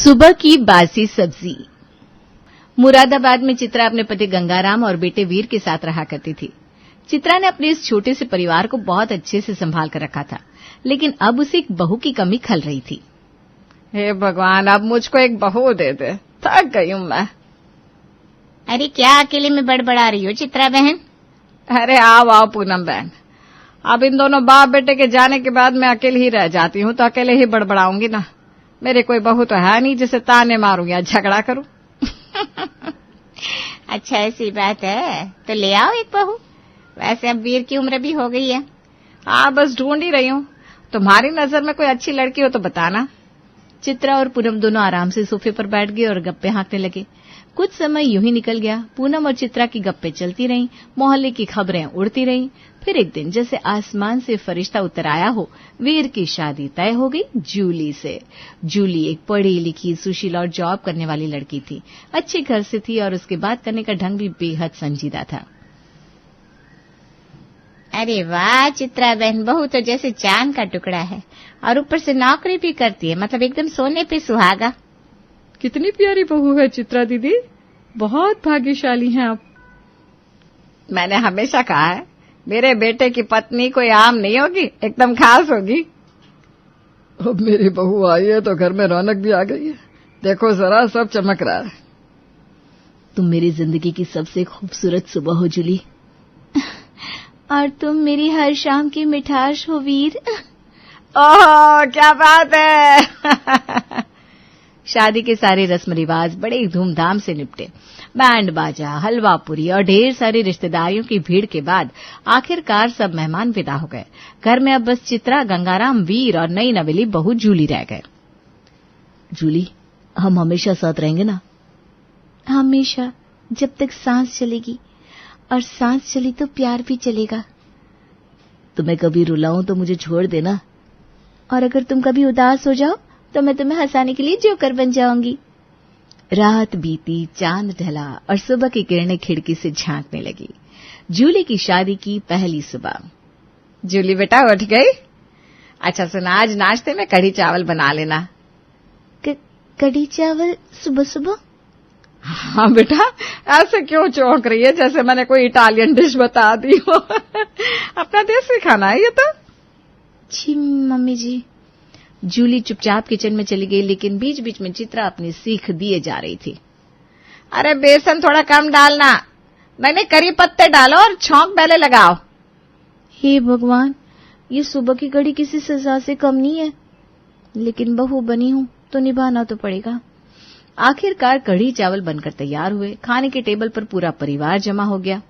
सुबह की बासी सब्जी। मुरादाबाद में चित्रा अपने पति गंगाराम और बेटे वीर के साथ रहा करती थी। चित्रा ने अपने इस छोटे से परिवार को बहुत अच्छे से संभाल कर रखा था, लेकिन अब उसे एक बहू की कमी खल रही थी। हे भगवान, अब मुझको एक बहू दे दे, थक गई हूं मैं। अरे क्या अकेले में बड़बड़ा रही हो चित्रा बहन? अरे आओ आओ पूनम बहन, अब इन दोनों बाप बेटे के जाने के बाद मैं अकेले ही रह जाती हूँ, तो अकेले ही बड़बड़ाऊंगी ना। मेरे कोई बहू तो है नहीं जिसे ताने मारूं या झगड़ा करूं। अच्छा ऐसी बात है तो ले आओ एक बहू। वैसे अब वीर की उम्र भी हो गई है। हाँ बस ढूंढ ही रही हूँ, तुम्हारी नजर में कोई अच्छी लड़की हो तो बताना। चित्रा और पूनम दोनों आराम से सोफे पर बैठ गए और गप्पे हाँकने लगे। कुछ समय यूं ही निकल गया। पूनम और चित्रा की गप्पे चलती रहीं, मोहल्ले की खबरें उड़ती रहीं। फिर एक दिन जैसे आसमान से फरिश्ता उतर आया हो, वीर की शादी तय हो गई जूली से। जूली एक पढ़ी लिखी सुशील और जॉब करने वाली लड़की थी, अच्छे घर से थी और उसके बात करने का ढंग भी बेहद संजीदा था। अरे वाह चित्रा बहन, बहू तो जैसे चांद का टुकड़ा है और ऊपर से नौकरी भी करती है, मतलब एकदम सोने पे सुहागा। कितनी प्यारी बहू है चित्रा दीदी, बहुत भाग्यशाली हैं आप। मैंने हमेशा कहा है मेरे बेटे की पत्नी कोई आम नहीं होगी, एकदम खास होगी। अब मेरी बहू आई है तो घर में रौनक भी आ गई है। देखो जरा सब चमक रहा है। तुम मेरी जिंदगी की सबसे खूबसूरत सुबह हो जूली, और तुम मेरी हर शाम की मिठास हो वीर। ओह क्या बात है। शादी के सारे रस्म रिवाज बड़े धूमधाम से निपटे। बैंड बाजा, हलवा पूरी और ढेर सारी रिश्तेदारियों की भीड़ के बाद आखिरकार सब मेहमान विदा हो गए। घर में अब बस चित्रा, गंगाराम, वीर और नई नवेली बहू जूली रह गए। जूली, हम हमेशा साथ रहेंगे ना? हमेशा, जब तक सांस चलेगी, और सांस चली तो प्यार भी चलेगा। तुम्हें कभी रुलाऊं तो मुझे छोड़ देना, और अगर तुम कभी उदास हो जाओ तो मैं तुम्हें हंसाने के लिए जोकर बन जाऊंगी। रात बीती, चांद ढला और सुबह की किरणें खिड़की से झांकने लगी। जूली की शादी की पहली सुबह। जूली बेटा उठ गई? अच्छा सुना, आज नाश्ते में कढ़ी चावल बना लेना। कढ़ी चावल सुबह सुबह? हाँ बेटा, ऐसे क्यों चौंक रही है जैसे मैंने कोई इटालियन डिश बता दी हो। अपना देसी खाना है ये तो। जी मम्मी जी। जूली चुपचाप किचन में चली गई, लेकिन बीच बीच में चित्रा अपनी सीख दिए जा रही थी। अरे बेसन थोड़ा कम डालना, मैंने करी पत्ते डालो और छौंक पहले लगाओ। हे भगवान, ये सुबह की कढ़ी किसी सजा से कम नहीं है, लेकिन बहू बनी हूं तो निभाना तो पड़ेगा। आखिरकार कढ़ी चावल बनकर तैयार हुए। खाने के टेबल पर पूरा परिवार जमा हो गया।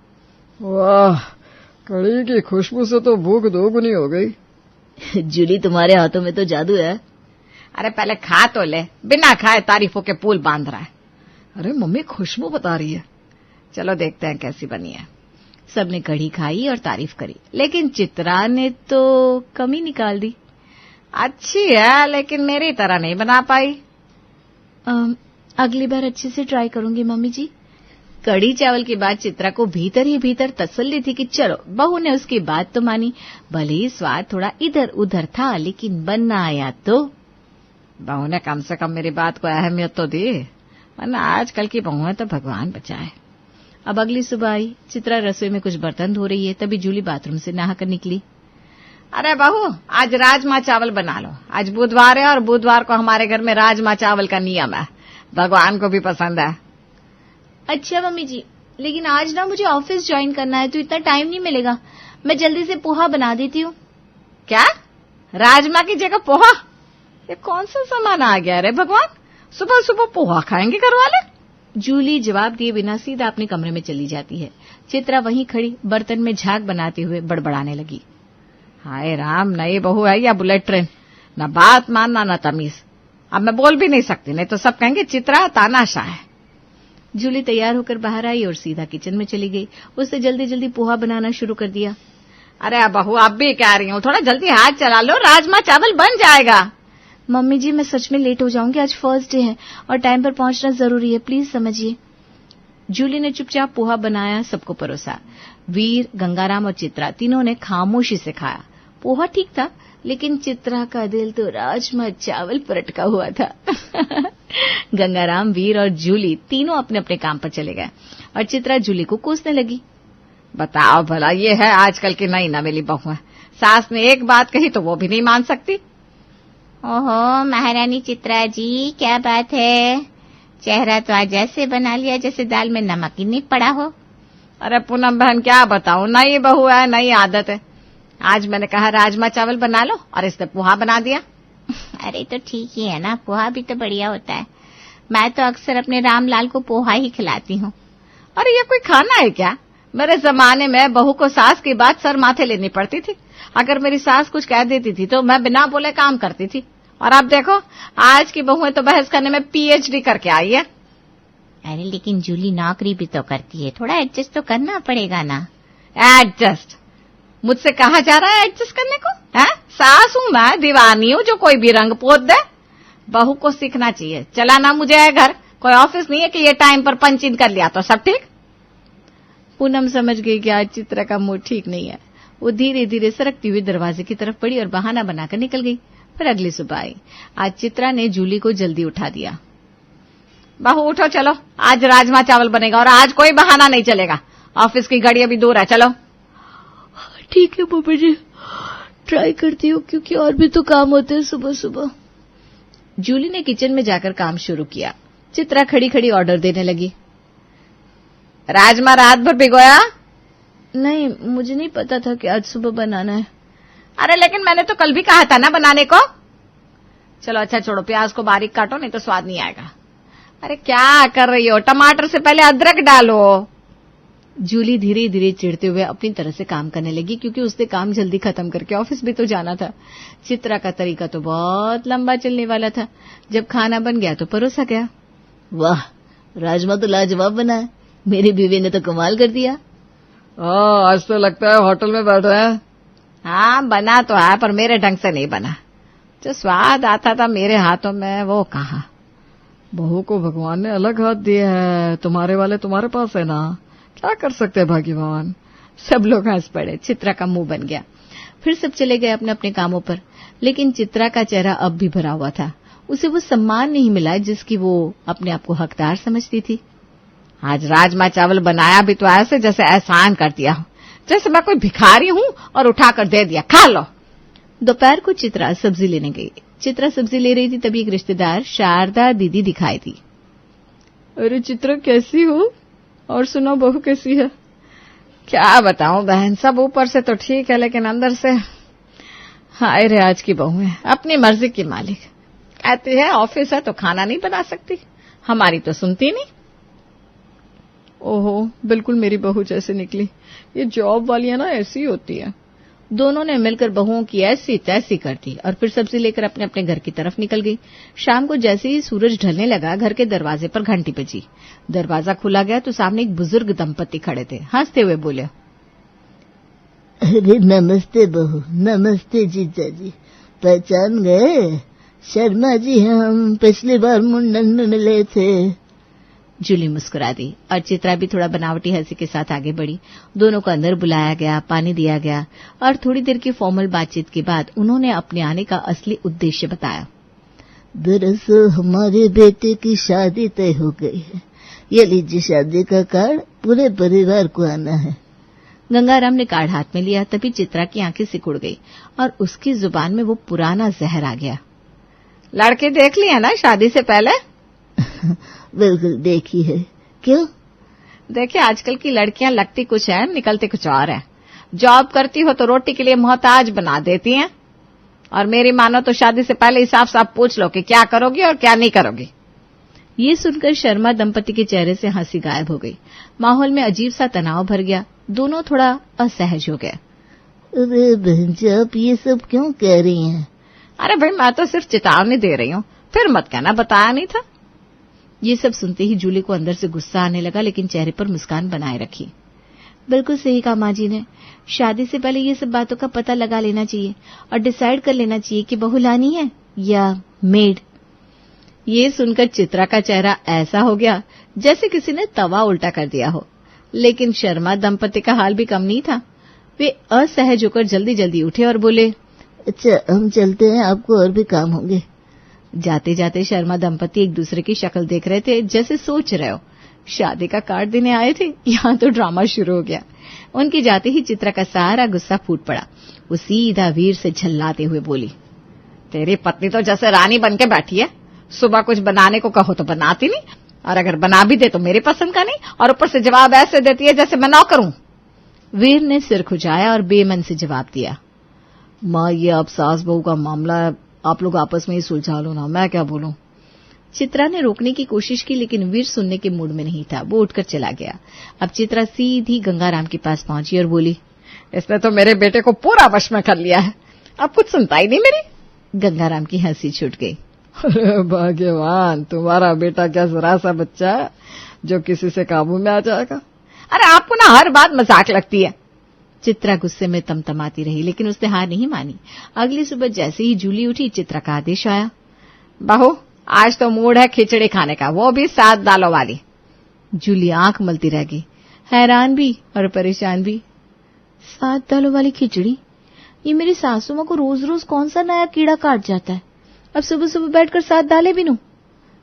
वाह, कढ़ी की खुशबू से तो भूख दोगुनी हो गई। जूली, तुम्हारे हाथों में तो जादू है। अरे पहले खा तो ले, बिना खाए तारीफों के पुल बांध रहा है। अरे मम्मी खुशबू बता रही है, चलो देखते हैं कैसी बनी है। सबने कढ़ी खाई और तारीफ करी, लेकिन चित्रा ने तो कमी निकाल दी। अच्छी है, लेकिन मेरी तरह नहीं बना पाई। अगली बार अच्छे से ट्राई करूंगी मम्मी जी। कढ़ी चावल के बाद चित्रा को भीतर ही भीतर तसल्ली थी कि चलो, बहू ने उसकी बात तो मानी। भले ही स्वाद थोड़ा इधर उधर था, लेकिन बनना आया तो। बहू ने कम से कम मेरी बात को अहमियत तो दी, वरना आजकल की बहू है तो भगवान बचाए। अब अगली सुबह आई। चित्रा रसोई में कुछ बर्तन धो रही है, तभी जूली बाथरूम से नहाकर निकली। अरे बहू, आज राजमा चावल बना लो। आज बुधवार है और बुधवार को हमारे घर में राजमा चावल का नियम है, भगवान को भी पसंद है। अच्छा मम्मी जी, लेकिन आज ना मुझे ऑफिस ज्वाइन करना है तो इतना टाइम नहीं मिलेगा। मैं जल्दी से पोहा बना देती हूँ। क्या? राजमा की जगह पोहा? ये कौन सा सामान आ गया रे भगवान, सुबह सुबह पोहा खाएंगे घर वाले? जूली जवाब दिए बिना सीधा अपने कमरे में चली जाती है। चित्रा वहीं खड़ी बर्तन में झाग बनाते हुए बड़बड़ाने लगी। हाय राम, नई बहू है या बुलेट ट्रेन, न बात मानना न तमीज। अब मैं बोल भी नहीं सकती, नहीं तो सब कहेंगे चित्रा तानाशाह है। जूली तैयार होकर बाहर आई और सीधा किचन में चली गई। उसने जल्दी जल्दी पोहा बनाना शुरू कर दिया। अरे बहू, अब भी कह रही हूँ, थोड़ा जल्दी हाथ चला लो, राजमा चावल बन जाएगा। मम्मी जी, मैं सच में लेट हो जाऊंगी, आज फर्स्ट डे है और टाइम पर पहुंचना जरूरी है, प्लीज समझिए। जूली ने चुपचाप पोहा बनाया, सबको परोसा। वीर, गंगाराम और चित्रा तीनों ने खामोशी से खाया। पोहा ठीक था, लेकिन चित्रा का दिल तो राजमा चावल पर अटका हुआ था। गंगाराम, वीर और जूली तीनों अपने अपने काम पर चले गए और चित्रा जूली को कोसने लगी। बताओ भला, ये है आजकल की नई नवेली बहू है। सास ने एक बात कही तो वो भी नहीं मान सकती। ओहो महारानी चित्रा जी, क्या बात है? चेहरा तो आज ऐसे बना लिया जैसे दाल में नमक ही नहीं पड़ा हो। अरे पूनम बहन, क्या बताऊं, नई बहू है, नई आदत है। आज मैंने कहा राजमा चावल बना लो और इसने पोहा बना दिया। अरे तो ठीक ही है ना, पोहा भी तो बढ़िया होता है। मैं तो अक्सर अपने रामलाल को पोहा ही खिलाती हूँ। अरे ये कोई खाना है क्या? मेरे जमाने में बहू को सास की बात सर माथे लेनी पड़ती थी। अगर मेरी सास कुछ कह देती थी तो मैं बिना बोले काम करती थी। और अब देखो, आज की बहुएं तो बहस करने में PhD करके आई है। अरे लेकिन जूली नौकरी भी तो करती है, थोड़ा एडजस्ट तो करना पड़ेगा ना। एडजस्ट? मुझसे कहा जा रहा है एडजस्ट करने को? है सास हूं मैं, दीवानी हूं जो कोई भी रंग पोत दे। बहू को सीखना चाहिए। चला ना मुझे है घर, कोई ऑफिस नहीं है कि ये टाइम पर पंच इन कर लिया तो सब ठीक। पूनम समझ गई कि आज चित्रा का मूड ठीक नहीं है। वो धीरे धीरे सरकती हुई दरवाजे की तरफ बढ़ी और बहाना बनाकर निकल गई। फिर अगली सुबह आई। आज चित्रा ने जूली को जल्दी उठा दिया। बहू उठो, चलो आज राजमा चावल बनेगा और आज कोई बहाना नहीं चलेगा। ऑफिस की घड़ी अभी दूर है, चलो। ठीक है पापा जी, ट्राई करती हूँ, क्योंकि और भी तो काम होते हैं सुबह सुबह। जूली ने किचन में जाकर काम शुरू किया। चित्रा खड़ी खड़ी ऑर्डर देने लगी। राजमा रात भर भिगोया? नहीं, मुझे नहीं पता था कि आज सुबह बनाना है। अरे लेकिन मैंने तो कल भी कहा था ना बनाने को। चलो अच्छा छोड़ो, प्याज को बारीक काटो, नहीं तो स्वाद नहीं आएगा। अरे क्या कर रही हो, टमाटर से पहले अदरक डालो। जूली धीरे धीरे चिढ़ते हुए अपनी तरह से काम करने लगी, क्योंकि उसने काम जल्दी खत्म करके ऑफिस भी तो जाना था। चित्रा का तरीका तो बहुत लंबा चलने वाला था। जब खाना बन गया तो परोसा गया। वाह, राजमा तो लाजवाब बना है, मेरी बीवी ने तो कमाल कर दिया। आज तो लगता है होटल में बैठ रहे हैं। हाँ बना तो है, पर मेरे ढंग से नहीं बना। जो स्वाद आता था मेरे हाथों में वो कहाँ। बहू को भगवान ने अलग हाथ दिए हैं, तुम्हारे वाले तुम्हारे पास है ना, क्या कर सकते हैं भाग्यवान। सब लोग हंस पड़े। चित्रा का मुंह बन गया। फिर सब चले गए अपने अपने कामों पर। लेकिन चित्रा का चेहरा अब भी भरा हुआ था। उसे वो सम्मान नहीं मिला जिसकी वो अपने आप को हकदार समझती थी। आज राजमा चावल बनाया भी तो ऐसे जैसे एहसान कर दिया हो, जैसे मैं कोई भिखारी हूँ और उठाकर दे दिया, खा लो। दोपहर को चित्रा सब्जी लेने गई। चित्रा सब्जी ले रही थी, तभी एक रिश्तेदार शारदा दीदी दिखाई दी। अरे चित्रा कैसी हो, और सुनो बहू कैसी है? क्या बताऊं बहन, सब ऊपर से तो ठीक है लेकिन अंदर से हाय रे आज की बहू है, अपनी मर्जी की मालिक। कहती है ऑफिस है तो खाना नहीं बना सकती, हमारी तो सुनती नहीं। ओहो, बिल्कुल मेरी बहू जैसे निकली। ये जॉब वालियां ना ऐसी होती है। दोनों ने मिलकर बहुओं की ऐसी तैसी कर दी और फिर सब्जी लेकर अपने अपने घर की तरफ निकल गई। शाम को जैसे ही सूरज ढलने लगा, घर के दरवाजे पर घंटी बजी। दरवाजा खुला गया तो सामने एक बुजुर्ग दंपति खड़े थे। हंसते हुए बोले, अरे नमस्ते बहू, नमस्ते जीजा जी, पहचान गए? शर्मा जी हैं हम, पिछली बार मुंडन में मिले थे। जूली मुस्कुरा दी और चित्रा भी थोड़ा बनावटी हंसी के साथ आगे बढ़ी। दोनों को अंदर बुलाया गया, पानी दिया गया और थोड़ी देर की फॉर्मल बातचीत के बाद उन्होंने अपने आने का असली उद्देश्य बताया। दरअसल हमारे बेटे की शादी तय हो गई है, ये लीजिए शादी का कार्ड, पूरे परिवार को आना है। गंगाराम ने कार्ड हाथ में लिया, तभी चित्रा की आंखें सिकुड़ गई और उसकी जुबान में वो पुराना जहर आ गया। लड़के देख लिया ना शादी से पहले? बिल्कुल देखी है। क्यों? देखिए आजकल की लड़कियां लगती कुछ है, निकलती कुछ और है। जॉब करती हो तो रोटी के लिए मोहताज बना देती हैं, और मेरी मानो तो शादी से पहले ही साफ साफ पूछ लो कि क्या करोगी और क्या नहीं करोगी। ये सुनकर शर्मा दंपति के चेहरे से हंसी गायब हो गई। माहौल में अजीब सा तनाव भर गया। दोनों थोड़ा असहज हो गए। अरे बहन जी, आप ये सब क्यों कह रही हैं? अरे भाई मैं तो सिर्फ चेतावनी दे रही हूँ, फिर मत कहना बताया नहीं था। ये सब सुनते ही जूली को अंदर से गुस्सा आने लगा, लेकिन चेहरे पर मुस्कान बनाए रखी। बिल्कुल सही कहा माँ जी ने, शादी से पहले ये सब बातों का पता लगा लेना चाहिए और डिसाइड कर लेना चाहिए कि बहू लानी है या मेड। ये सुनकर चित्रा का चेहरा ऐसा हो गया जैसे किसी ने तवा उल्टा कर दिया हो। लेकिन शर्मा दंपति का हाल भी कम नहीं था। वे असहज होकर जल्दी जल्दी उठे और बोले, अच्छा हम चलते हैं, आपको और भी काम होंगे। जाते जाते शर्मा दंपति एक दूसरे की शक्ल देख रहे थे, जैसे सोच रहे हो शादी का कार्ड देने आए थे। यहाँ तो ड्रामा शुरू हो गया। उनकी जाते ही चित्रा का सारा गुस्सा फूट पड़ा। वो सीधा वीर से झल्लाते हुए बोली, तेरी पत्नी तो जैसे रानी बन के बैठी है, सुबह कुछ बनाने को कहो तो बनाती नहीं, और अगर बना भी दे तो मेरी पसंद का नहीं, और ऊपर से जवाब ऐसे देती है जैसे मैं नौकर हूं। वीर ने सिर खुजाया और बेमन से जवाब दिया, माँ ये अब सास बहू का मामला है, आप लोग आपस में ही सुलझा लो ना, मैं क्या बोलूं। चित्रा ने रोकने की कोशिश की, लेकिन वीर सुनने के मूड में नहीं था। वो उठकर चला गया। अब चित्रा सीधी गंगाराम के पास पहुंची और बोली, इसने तो मेरे बेटे को पूरा वश में कर लिया है, अब कुछ सुनता ही नहीं मेरी। गंगाराम की हंसी छूट गई। अरे भाग्यवान, तुम्हारा बेटा क्या जरा सा बच्चा है जो किसी से काबू में आ जाएगा। अरे आपको ना हर बात मजाक लगती है। चित्रा गुस्से में तमतमाती रही, लेकिन उसने हार नहीं मानी। अगली सुबह जैसे ही जूली उठी, चित्रा का आदेश आया, बहू आज तो मूड है खिचड़ी खाने का, वो भी 7 दालों वाली। जूली आंख मलती रह गई, हैरान भी और परेशान भी। 7 दालों वाली खिचड़ी? ये मेरी सासू माँ को रोज रोज कौन सा नया कीड़ा काट जाता है। अब सुबह सुबह बैठकर 7 दालें बिनूं।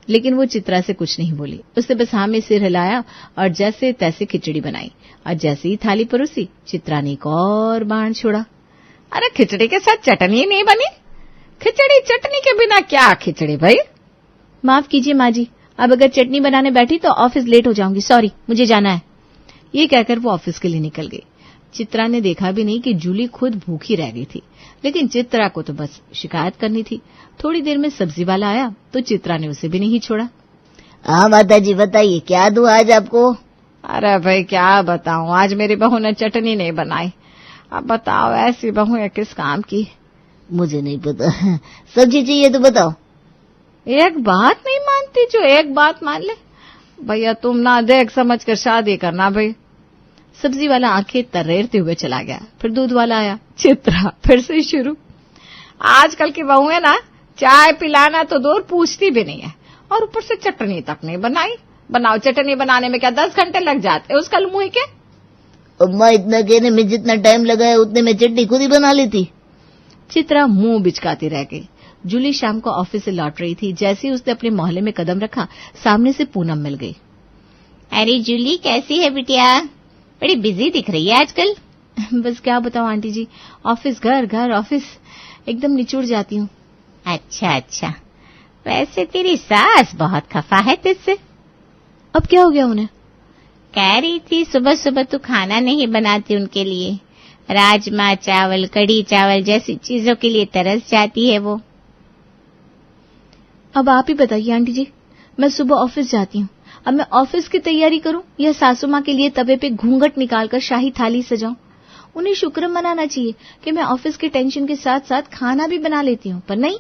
लेकिन वो चित्रा से कुछ नहीं बोली। उसने बस हाँ में सिर हिलाया और जैसे तैसे खिचड़ी बनाई। और जैसे ही थाली परोसी, चित्रा ने एक और बाण छोड़ा, अरे खिचड़ी के साथ चटनी नहीं बनी? खिचड़ी चटनी के बिना क्या खिचड़ी भाई? माफ कीजिए माँ जी, अब अगर चटनी बनाने बैठी तो ऑफिस लेट हो जाऊंगी, सॉरी, मुझे जाना है। ये कहकर वो ऑफिस के लिए निकल गई। चित्रा ने देखा भी नहीं कि जूली खुद भूखी रह गई थी, लेकिन चित्रा को तो बस शिकायत करनी थी। थोड़ी देर में सब्जी वाला आया तो चित्रा ने उसे भी नहीं छोड़ा। हाँ माता जी बताइए, क्या दूं आज आपको? अरे भाई क्या बताऊं, आज मेरी बहू ने चटनी नहीं बनाई। अब बताओ ऐसी बहू है किस काम की? मुझे नहीं पता, सब्जी चाहिए तो बताओ। एक बात नहीं मानती जो एक बात मान ले। भैया तुम ना देख समझ कर शादी करना भाई। सब्जी वाला आंखें तर्रेरते हुए चला गया। फिर दूध वाला आया। चित्रा फिर से शुरू। आजकल की बहू है ना, चाय पिलाना तो दूर पूछती भी नहीं है, और ऊपर से चटनी तक नहीं बनाई। बनाओ, चटनी बनाने में क्या 10 घंटे लग जाते उसका मुंह के। अम्मा इतना कहने में जितना टाइम लगाया उतने में चटनी खुद ही बना लेती। चित्रा मुंह बिचकाती रह गई। जूली शाम को ऑफिस से लौट रही थी। जैसे ही उसने अपने मोहल्ले में कदम रखा, सामने से पूनम मिल गई। अरे जूली कैसी है बिटिया, बड़ी बिजी दिख रही है आजकल। बस क्या बताऊं आंटी जी, ऑफिस घर घर ऑफिस, एकदम निचुड़ जाती हूँ। अच्छा, वैसे तेरी सास बहुत खफा है तुझसे। अब क्या हो गया उन्हें? कह रही थी सुबह सुबह तू खाना नहीं बनाती उनके लिए, राजमा चावल कढ़ी चावल जैसी चीजों के लिए तरस जाती है वो। अब आप ही बताइए आंटी जी, मैं सुबह ऑफिस जाती हूँ, अब मैं ऑफिस की तैयारी करूं या सासू माँ के लिए तवे पे घूंघट निकालकर शाही थाली सजाऊं? उन्हें शुक्र मनाना चाहिए कि मैं ऑफिस के टेंशन के साथ साथ खाना भी बना लेती हूँ, पर नहीं,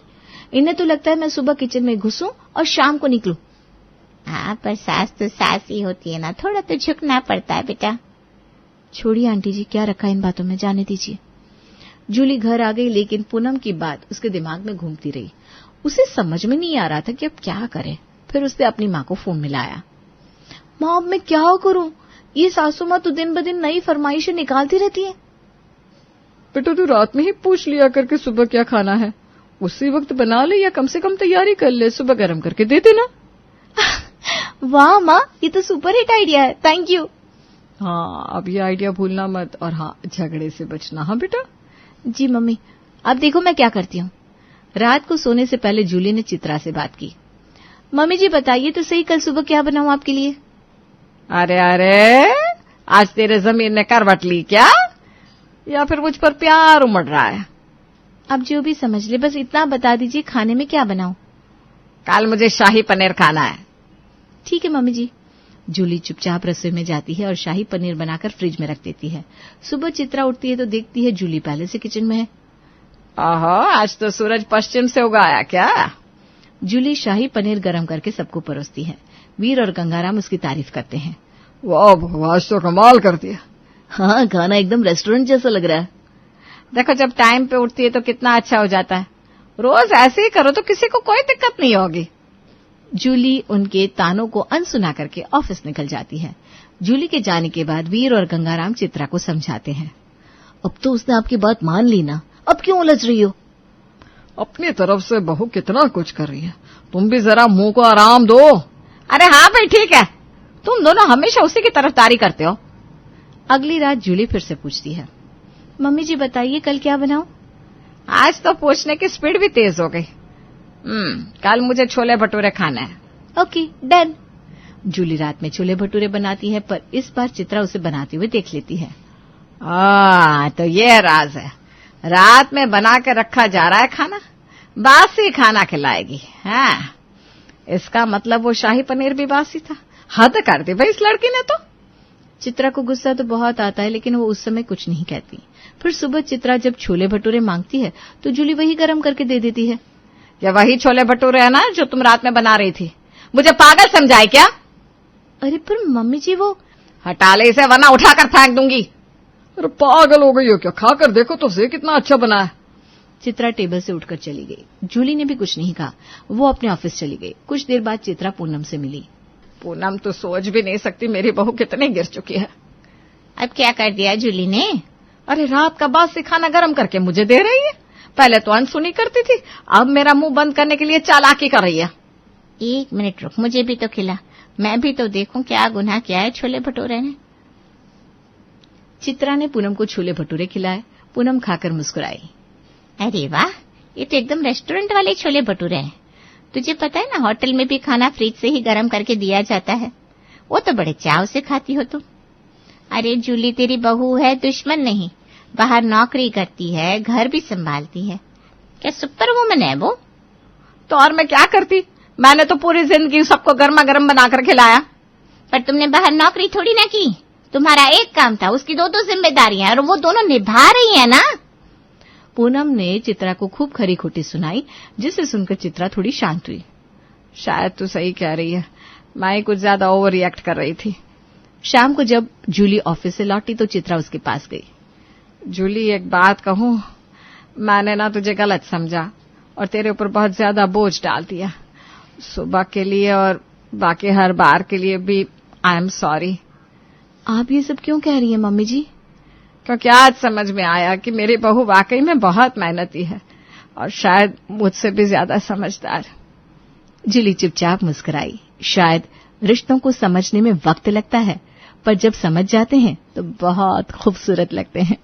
इन्हें तो लगता है मैं सुबह किचन में घुसूं और शाम को निकलूं। हाँ, पर सास तो सास ही होती है ना, थोड़ा तो झुकना पड़ता है बेटा। छोड़िए आंटी जी, क्या रखा इन बातों में, जाने दीजिए। जूली घर आ गई, लेकिन पूनम की बात उसके दिमाग में घूमती रही। उसे समझ में नहीं आ रहा था कि अब क्या करे। फिर उसने अपनी माँ को फोन मिलाया। माँ अब मैं क्या करूं, ये सासू माँ तो दिन ब दिन नई फरमाइशें निकालती रहती है। बेटा तू रात में ही पूछ लिया करके सुबह क्या खाना है, उसी वक्त बना ले या कम से कम तैयारी कर ले, सुबह गर्म करके दे देना। वाह माँ, ये तो सुपर हिट आइडिया है, थैंक यू। हाँ, अब ये आइडिया भूलना मत, और हाँ झगड़े से बचना। हाँ बेटा। जी मम्मी। अब देखो मैं क्या करती हूँ। रात को सोने से पहले जूली ने चित्रा से बात की। मम्मी जी बताइए तो सही, कल सुबह क्या बनाऊं आपके लिए? अरे आज तेरे जमीन ने करवट ली क्या, या फिर मुझ पर प्यार उमड़ रहा है? अब जो भी समझ ले, बस इतना बता दीजिए खाने में क्या बनाऊं। कल मुझे शाही पनीर खाना है। ठीक है मम्मी जी। जूली चुपचाप रसोई में जाती है और शाही पनीर बनाकर फ्रिज में रख देती है। सुबह चित्रा उठती है तो देखती है जूली पहले से किचन में है। ओहो, आज तो सूरज पश्चिम से उगाया क्या? जूली शाही पनीर गरम करके सबको परोसती है। वीर और गंगाराम उसकी तारीफ करते हैं। वाह वाह, आज तो कमाल कर दिया। हाँ, खाना एकदम रेस्टोरेंट जैसा लग रहा है। देखो जब टाइम पे उठती है तो कितना अच्छा हो जाता है। रोज ऐसे ही करो तो किसी को कोई दिक्कत नहीं होगी। जूली उनके तानों को अनसुना करके ऑफिस निकल जाती है। जूली के जाने के बाद वीर और गंगाराम चित्रा को समझाते हैं। अब तो उसने आपकी बात मान ली ना, अब क्यों उलझ रही हो? अपनी तरफ से बहू कितना कुछ कर रही है, तुम भी जरा मुंह को आराम दो। अरे हाँ भाई ठीक है, तुम दोनों हमेशा उसी की तरफदारी करते हो। अगली रात जूली फिर से पूछती है, मम्मी जी बताइए कल क्या बनाऊं? आज तो पूछने की स्पीड भी तेज हो गई। कल मुझे छोले भटूरे खाने हैं। Okay done. जूली रात में छोले भटूरे बनाती है, पर इस बार चित्रा उसे बनाते हुए देख लेती है। तो ये राज है, रात में बना के रखा जा रहा है खाना, बासी खाना खिलाएगी। हाँ, इसका मतलब वो शाही पनीर भी बासी था। हद कर दी भाई इस लड़की ने तो। चित्रा को गुस्सा तो बहुत आता है, लेकिन वो उस समय कुछ नहीं कहती। फिर सुबह चित्रा जब छोले भटूरे मांगती है तो जूली वही गरम करके दे देती है। ये वही छोले भटूरे है ना जो तुम रात में बना रही थी? मुझे पागल समझाए क्या? अरे पर मम्मी जी वो। हटा ले इसे वरना उठाकर फेंक दूंगी। अरे पागल हो गई हो क्या? खाकर देखो तो सही कितना अच्छा बना है। चित्रा टेबल से उठकर चली गई। जूली ने भी कुछ नहीं कहा, वो अपने ऑफिस चली गई। कुछ देर बाद चित्रा पूनम से मिली। पूनम तो सोच भी नहीं सकती मेरी बहू कितनी गिर चुकी है। अब क्या कर दिया जूली ने? अरे रात का बासी खाना गरम करके मुझे दे रही है। पहले तो अनसुनी करती थी, अब मेरा मुंह बंद करने के लिए चालाकी कर रही है। 1 मिनट रुक, मुझे भी तो खिला, मैं भी तो देखूं क्या गुनाह किया है छोले भटूरे ने। चित्रा ने पूनम को छोले भटूरे खिलाए। पूनम खाकर मुस्कुराई। अरे वाह, ये तो एकदम रेस्टोरेंट वाले छोले भटूरे हैं। तुझे पता है ना, होटल में भी खाना फ्रिज से ही गर्म करके दिया जाता है। वो तो बड़े चाव से खाती हो तुम। अरे जूली तेरी बहू है, दुश्मन नहीं। बाहर नौकरी करती है, घर भी संभालती है। क्या सुपर वुमन है वो? तो और मैं क्या करती? मैंने तो पूरी जिंदगी सबको गर्मा गर्म बनाकर खिलाया। पर तुमने बाहर नौकरी थोड़ी ना की, तुम्हारा एक काम था, उसकी 2 जिम्मेदारियां, और वो दोनों निभा रही है ना। पूनम ने चित्रा को खूब खरी खोटी सुनाई, जिसे सुनकर चित्रा थोड़ी शांत हुई। शायद तू सही कह रही है, मैं कुछ ज्यादा ओवर रिएक्ट कर रही थी। शाम को जब जूली ऑफिस से लौटी तो चित्रा उसके पास गई। जूली एक बात कहूं, मैंने ना तुझे गलत समझा और तेरे ऊपर बहुत ज्यादा बोझ डाल दिया। सुबह के लिए और बाकी हर बार के लिए भी आई एम सॉरी। आप ये सब क्यों कह रही हैं मम्मी जी? क्योंकि आज समझ में आया कि मेरी बहू वाकई में बहुत मेहनती है और शायद मुझसे भी ज्यादा समझदार। जूली चुपचाप मुस्कुराई। शायद रिश्तों को समझने में वक्त लगता है, पर जब समझ जाते हैं तो बहुत खूबसूरत लगते हैं।